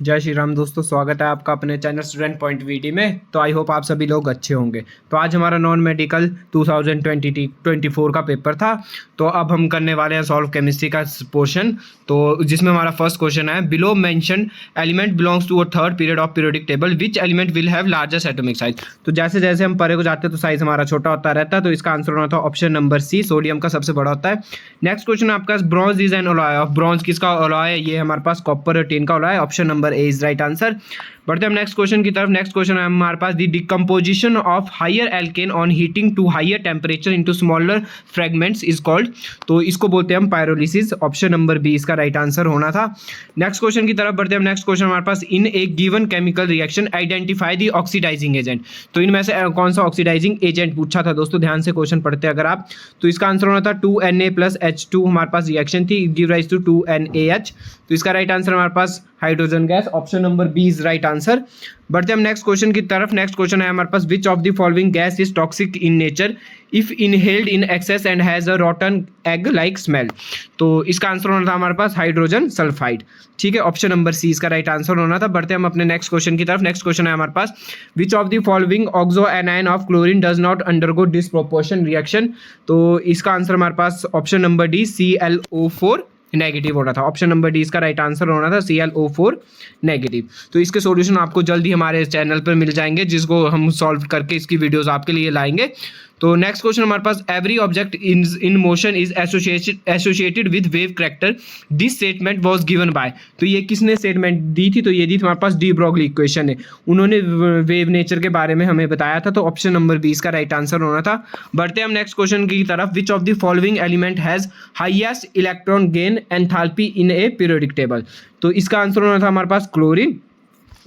जय श्री राम दोस्तों, स्वागत है आपका अपने चैनल स्टूडेंट पॉइंट वीटी में। तो आई होप आप सभी लोग अच्छे होंगे। तो आज हमारा नॉन मेडिकल 2024 का पेपर था। तो अब हम करने वाले हैं सॉल्व केमिस्ट्री का पोर्शन, तो जिसमें हमारा फर्स्ट क्वेश्चन है, below mention element belongs to a third period of periodic table, which element will have largest atomic size. तो जैसे जैसे हम परे को जाते हैं तो साइज हमारा छोटा होता रहता है। तो इसका आंसर होना था ऑप्शन नंबर सी, सोडियम का सबसे बड़ा होता है। नेक्स्ट क्वेश्चन आपका, bronze is an alloy of, bronze किसका अलॉय है? ये हमारे पास कॉपर और टिन का अलॉय है। Option number A is right answer. बढ़ते हैं हम नेक्स्ट क्वेश्चन की तरफ। नेक्स्ट क्वेश्चन है हमारे पास, the decomposition of higher alkane on heating to higher temperature into smaller fragments is called. तो इसको बोलते हैं हम पायरोलिसिस। ऑप्शन नंबर बी इसका राइट आंसर होना था। नेक्स्ट क्वेश्चन की तरफ बढ़ते हैं हम। नेक्स्ट क्वेश्चन हमारे पास, in a given chemical reaction identify the oxidising agent. तो इनमें से कौन सा ऑक्सीडाइजिंग एजेंट पूछा था दोस्तों, ध्यान से क्वेश्चन पढ़ते अगर आप। तो इसका आंसर होना था 2Na+H2 हमारे पास रिएक्शन थी, गिव राइज टू 2NaH। तो इसका राइट आंसर हमारे पास hydrogen gas. Option number B is right answer. बढ़ते हम नेक्स्ट क्वेश्चन की तरफ। नेक्स्ट क्वेश्चन है हमारे पास, which of the following gas is toxic in nature if inhaled in excess and has a rotten egg like smell. तो इसका answer होना था हमारे पास हाइड्रोजन सल्फाइड। ठीक है, ऑप्शन नंबर सी इसका राइट आंसर होना था। बढ़ते हम अपने नेक्स्ट क्वेश्चन की तरफ। नेक्स्ट क्वेश्चन है हमारे पास, which of the following oxo anion of chlorine does not undergo disproportion reaction. तो इसका आंसर हमारे पास option number D ClO4 negative होना था। ऑप्शन नंबर डी इसका राइट आंसर होना था ClO4 नेगेटिव। तो इसके सॉल्यूशन आपको जल्दी हमारे चैनल पर मिल जाएंगे, जिसको हम सॉल्व करके इसकी वीडियोस आपके लिए लाएंगे। तो नेक्स्ट क्वेश्चन हमारे पास, every object in motion is associated with wave character, this statement was given by. तो ये किसने स्टेटमेंट दी थी? तो ये दी थी हमारे पास डी ब्रोगली इक्वेशन है, उन्होंने वेव नेचर के बारे में हमें बताया था। तो ऑप्शन नंबर बी इसका राइट आंसर होना था। बढ़ते हम नेक्स्ट क्वेश्चन की तरफ। विच of the following element has highest electron gain enthalpy in A periodic table. तो इसका आंसर होना था हमारे पास क्लोरीन।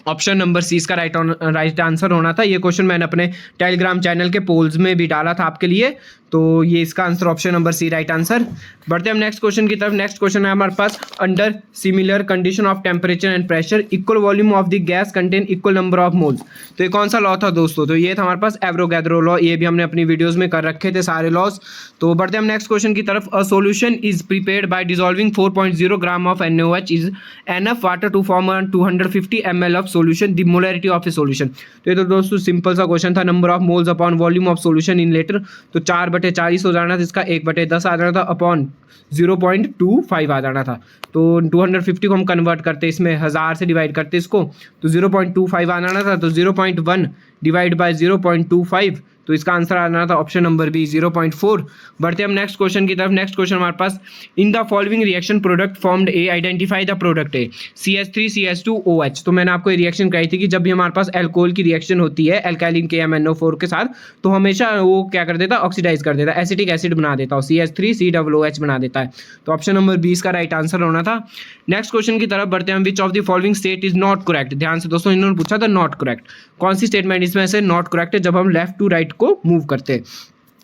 ऑप्शन नंबर सी इसका राइट आंसर होना था। ये क्वेश्चन मैंने अपने टेलीग्राम चैनल के पोल्स में भी डाला था आपके लिए। तो ये इसका answer option number C right answer. बढ़ते हम नेक्स्ट क्वेश्चन की तरफ। नेक्स्ट क्वेश्चन है हमारे पास, under similar condition of temperature and pressure equal volume of the gas contain equal number of moles. तो ये कौन सा लॉ था दोस्तों? तो ये था हमारे पास एवोगाड्रो लॉ। ये भी हमने अपनी वीडियोस में कर रखे थे सारे लॉज। तो बढ़ते हम नेक्स्ट क्वेश्चन की तरफ। A solution is prepared by dissolving 4.0 gram of NaOH is enough water to form 250 ml of solution, the molarity of a solution. तो ये तो दोस्तों सिंपल सा क्वेश्चन था, number of moles upon volume of solution in litre. तो 4/40 हो जाना था, इसका 1/10 आ जाना था, अपॉन 0.25 आ जाना था। तो 250 को हम कन्वर्ट करते, इसमें 1000 से डिवाइड करते इसको, तो 0.25 आ जाना था। तो 0.1 डिवाइड बाय 0.25, तो इसका आंसर आना था ऑप्शन नंबर बी 0.4। बढ़ते हम नेक्स्ट क्वेश्चन की तरफ। नेक्स्ट क्वेश्चन हमारे पास, in the following reaction product formed A, identify the product A. CH3CH2OH। तो मैंने आपको रिएक्शन कही थी कि जब भी हमारे पास अल्कोहल की रिएक्शन होती है एल्काइलिन KMnO4 के साथ, तो हमेशा वो क्या कर देता, ऑक्सीडाइज कर देता, एसिटिक एसिड बना देता है, CH3COOH बना देता है। तो ऑप्शन नंबर 20 का राइट आंसर होना था। नेक्स्ट क्वेश्चन की तरफ बढ़ते हैं। Which of the following state is not correct. ध्यान से दोस्तों, इन्होंने पूछा था नॉट करेक्ट, कौन सी स्टेटमेंट इसमें से नॉट करेक्ट है जब हम लेफ्ट टू राइट को मूव करते हैं।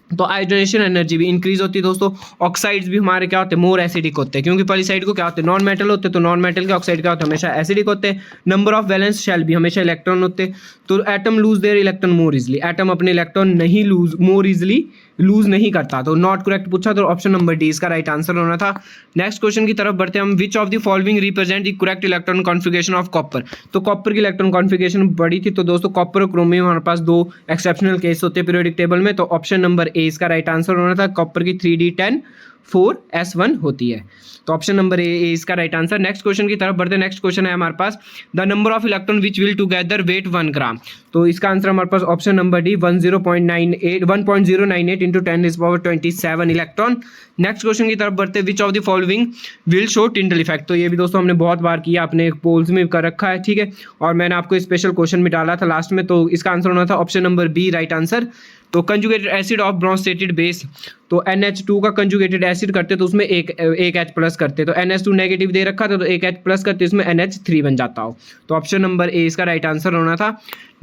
तो आयोडाइजेशन एनर्जी भी इंक्रीज होती है दोस्तों। ऑक्साइड्स भी हमारे क्या होते हैं, मोर एसिडिक होते हैं, क्योंकि पॉलीसाइड को क्या होते हैं, नॉन मेटल होते हैं। तो नॉन मेटल के ऑक्साइड क्या होते हैं, हमेशा एसिडिक होते हैं। नंबर ऑफ वैलेंस शेल भी हमेशा इलेक्ट्रॉन होते हैं। तो atom lose their electron more easily, atom अपने इलेक्ट्रॉन नहीं मोर इजली लूज नहीं करता। तो नॉट करेक्ट पूछा, तो ऑप्शन नंबर डी इसका राइट आंसर होना था। नेक्स्ट क्वेश्चन की तरफ बढ़ते हैं हम। विच of the following represent the correct electron configuration of copper. तो कॉपर की इलेक्ट्रॉन कॉन्फिगरेशन बड़ी थी। तो दोस्तों कॉपर और क्रोमियम हमारे पास दो एक्सेप्शनल केस होते हैं पीरियोडिक टेबल में। तो ऑप्शन नंबर ए इसका राइट आंसर होना था। कॉपर की 3d10 4s1 होती है। तो ऑप्शन नंबर ए इसका राइट आंसर। नेक्स्ट क्वेश्चन की तरफ बढ़ते हैं। नेक्स्ट क्वेश्चन है हमारे पास, the number of electron which will together weigh 1 gram. तो इसका आंसर हमारे पास option number D 1.098 into 10⁻27 electron. Next question की तरफ बढ़ते हैं। Which of the following will show Tyndall effect. तो ये भी दोस्तों हमने बहुत बार किया, अपने पोल्स में कर रखा है, ठीक है, और मैंने आपको स्पेशल क्वेश्चन भी डाला था लास्ट में। तो इसका आंसर होना था option number B right answer. तो conjugated acid of Bronsted base, तो NH2 का कंजुगेटेड एसिड करते तो उसमें एक H+ करते, तो NH2 नेगेटिव दे रखा था तो एक H+ करते, इसमें NH3 बन जाता हो। तो ऑप्शन नंबर ए इसका राइट आंसर होना था।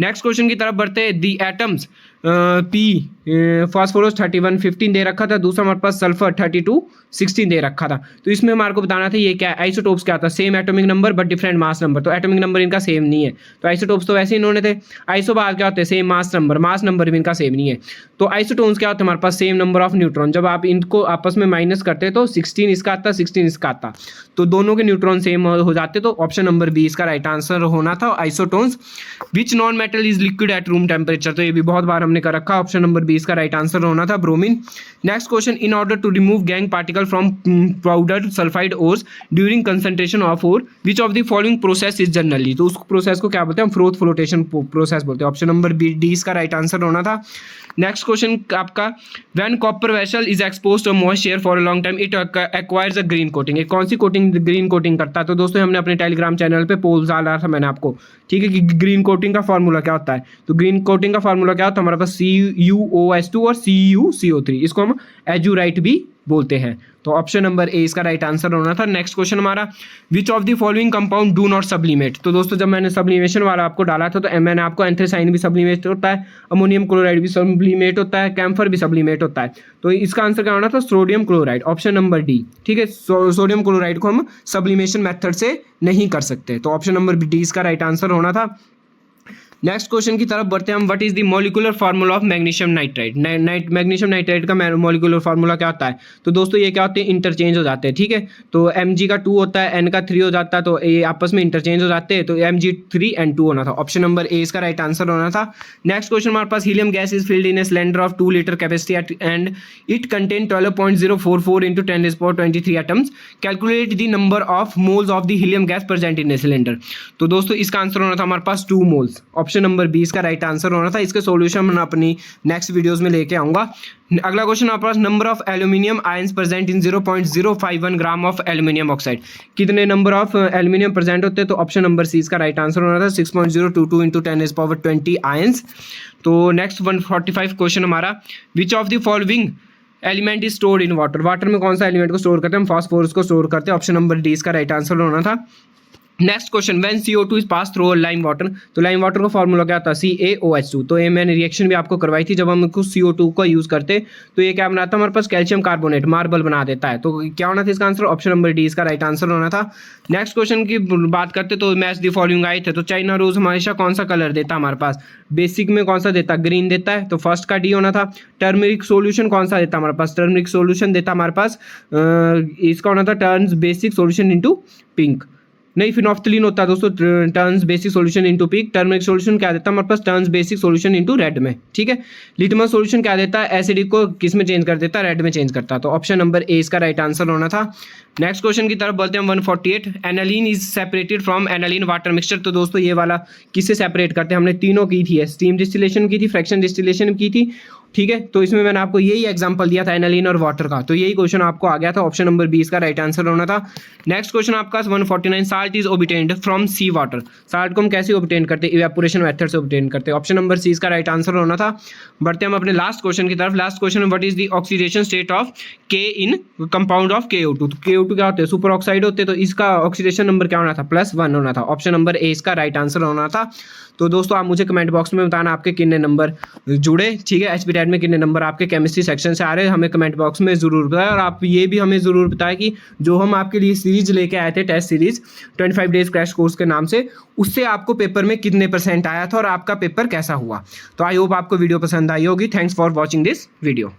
नेक्स्ट क्वेश्चन की तरफ बढ़ते हैं। दी एटम्स पी फास्फोरस 3115 दे रखा था, दूसरा हमारे पास सल्फर 3216 दे रखा था। तो इसमें हमारे को बताना था ये क्या आइसोटोप्स क्या था, same atomic number but different mass number. तो एटॉमिक नंबर इनका सेम नहीं है, तो आइसोटोप्स तो वैसे इन्होंने थे। आइसोबार क्या होते हैं, सेम मास नंबर भी इनका सेम नहीं है। तो आइसोटोन्स क्या होते हैं, हमारे पास सेम नंबर ऑफ न्यूट्रॉन, जब आप इनको आपस में माइनस करते तो 16 इसका आता 16 इसका आता, तो दोनों के न्यूट्रॉन सेम हो जाते। तो ऑप्शन नंबर बी इसका राइट आंसर होना था, isotones. Which non metal is liquid at room temperature, तो ये भी बहुत बार हमने कर रखा, ऑप्शन नंबर बी इसका राइट आंसर होना था, bromine. Next question, in order to remove gangue particle from powder sulphide ores during concentration of ore, which of the following process is generally, तो उस प्रोसेस को क्या बोलते हैं हम, फ्रोथ फ्लोटेशन प्रोसेस बोलते हैं, ऑप्शन नंबर बी डी इसका राइट आंसर होना था। नेक्स्ट क्वेश्चन आपका, when copper vessel is exposed to moist air for a long time it acquires a green coating, एक कौन सी कोटिंग ग्रीन कोटिंग करता है, तो दोस्तों हमने अपने टेलीग्राम चैनल पे पोल डाला था मैंने आपको, ठीक है, कि ग्रीन कोटिंग का फॉर्मूला क्या होता है। तो ग्रीन कोटिंग का फॉर्मूला क्या होता है, हमारे पास CuOH2 और CuCO3, इसको हम एजुराइट भी बोलते हैं। तो ऑप्शन नंबर ए इसका राइट आंसर होना था। नेक्स्ट क्वेश्चन हमारा, विच of the following compound do not sublimate, तो दोस्तों जब मैंने सब्लिमेशन वाला आपको डाला था तो मैंने आपको एंथ्रेसाइन भी सब्लिमेट होता है, अमोनियम क्लोराइड भी सब्लिमेट होता है, कैम्फर भी सब्लिमेट होता है, तो इसका आंसर क्या होना था, sodium chloride, option number D, ठीक है। सोडियम क्लोराइड को हम सब्लिमेशन मेथड से नहीं कर सकते, तो ऑप्शन नंबर डी इसका राइट आंसर होना था। नेक्स्ट क्वेश्चन की तरफ बढ़ते हैं हम, what is the molecular formula of magnesium nitride, magnesium nitride का मॉलिक्यूलर फार्मूला क्या होता है, तो दोस्तों ये क्या होते हैं, इंटरचेंज हो जाते हैं, ठीक है। तो Mg का 2 होता है, N का 3 हो जाता है, तो ये आपस में इंटरचेंज हो जाते हैं, तो Mg3N2 होना था, ऑप्शन नंबर ए इसका राइट आंसर होना था। नेक्स्ट क्वेश्चन हमारे पास, helium gas is filled in a cylinder of 2 litre capacity and it contain 12.044 into 10⁻23 atoms, calculate the number of moles of the helium gas present in a cylinder, तो दोस्तों इसका answer होना था हमारे पास 2 moles, option number B इसका right answer होना था। इसके सॉल्यूशन मैं अपनी नेक्स्ट वीडियोस में लेके आऊंगा। अगला क्वेश्चन आपके पास, number of aluminium ions present in 0.051 gram of aluminium oxide, कितने नंबर ऑफ एल्यूमिनियम प्रेजेंट होते हैं, तो ऑप्शन नंबर सी इसका राइट आंसर होना था, 6.022 into 10⁻20 आयंस। तो नेक्स्ट 145 क्वेश्चन हमारा, विच of the following element is stored in water, water में कौन सा एलिमेंट को स्टोर करते हैं, हम फास्फोरस को स्टोर करते हैं, ऑप्शन नंबर डी इसका राइट आंसर होना था। Next question, when CO2 is pass through lime water, तो लाइम वाटर का फॉर्मूला क्या था, CaOH2, तो ये मैंने रिएक्शन भी आपको करवाई थी, जब हम कुछ CO2 को यूज करते तो ये क्या बनाता है हमारे पास, कैल्शियम कार्बोनेट, मार्बल बना देता है, तो क्या होना था इसका आंसर, ऑप्शन नंबर डी इसका राइट आंसर होना था। नेक्स्ट क्वेश्चन की बात करते तो मैच द फॉलोइंग आए थे, तो चाइना रोज हमेशा कौन सा कलर देता है हमारे पास, बेसिक में कौन सा देता है, ग्रीन देता है, तो फर्स्ट का डी होना था। टर्मरिक सोल्यूशन कौन सा देता है हमारे पास, टर्मरिक सोल्यूशन देता हमारे पास, इसका होना था turns basic solution into pink, नहीं फिनोफ्थलीन होता है दोस्तों, turns basic solution into pink. Turmeric solution क्या देता है हमारे पास, turns basic solution into red में, ठीक है। लिटमस सॉल्यूशन क्या देता है, एसिडिक को किस में चेंज कर देता है, रेड में चेंज करता है, तो ऑप्शन नंबर ए इसका राइट आंसर होना था। नेक्स्ट क्वेश्चन की तरफ बोलते हैं 148, aniline is separated from aniline water mixture, तो दोस्तों ये वाला किससे सेपरेट करते हैं, हमने तीनों की थी, स्टीम डिस्टिलेशन की थी, फ्रैक्शन डिस्टिलेशन की थी, ठीक है। तो इसमें मैंने आपको यही एग्जांपल दिया था एनालिन और वाटर का, तो यही क्वेश्चन आपको आ गया था, ऑप्शन नंबर बी इसका राइट आंसर होना था। नेक्स्ट क्वेश्चन आपका 149, salt is obtained from sea water, salt को हम कैसे ऑब्टेन करते हैं, इवेपोरेशन मेथड से ऑब्टेन करते हैं, ऑप्शन नंबर सी इसका राइट आंसर होना था। बढ़ते हम अपने लास्ट क्वेश्चन की तरफ। Last question, what is the oxidation state of के इन कंपाउंड ऑफ KO2, तो KO2 क्या होते हैं, सुपर ऑक्साइड होते हैं, तो इसका ऑक्सीडेशन नंबर क्या होना था, +1 होना था, ऑप्शन नंबर ए इसका राइट आंसर होना था। तो दोस्तों आप मुझे कमेंट बॉक्स में बताना आपके कितने नंबर जुड़े, ठीक है, HB में कितने नंबर आपके केमिस्ट्री सेक्शन से आ रहे हैं, हमें कमेंट बॉक्स में ज़रूर बताएं। और आप ये भी हमें ज़रूर बताएं कि जो हम आपके लिए सीरीज लेके आए थे, test series 25 days crash course के नाम से, उससे आपको पेपर में कितने % आया था और आपका पेपर कैसा हुआ। तो आई होप आपको वीडियो पसंद आई होगी। Thanks for watching this video.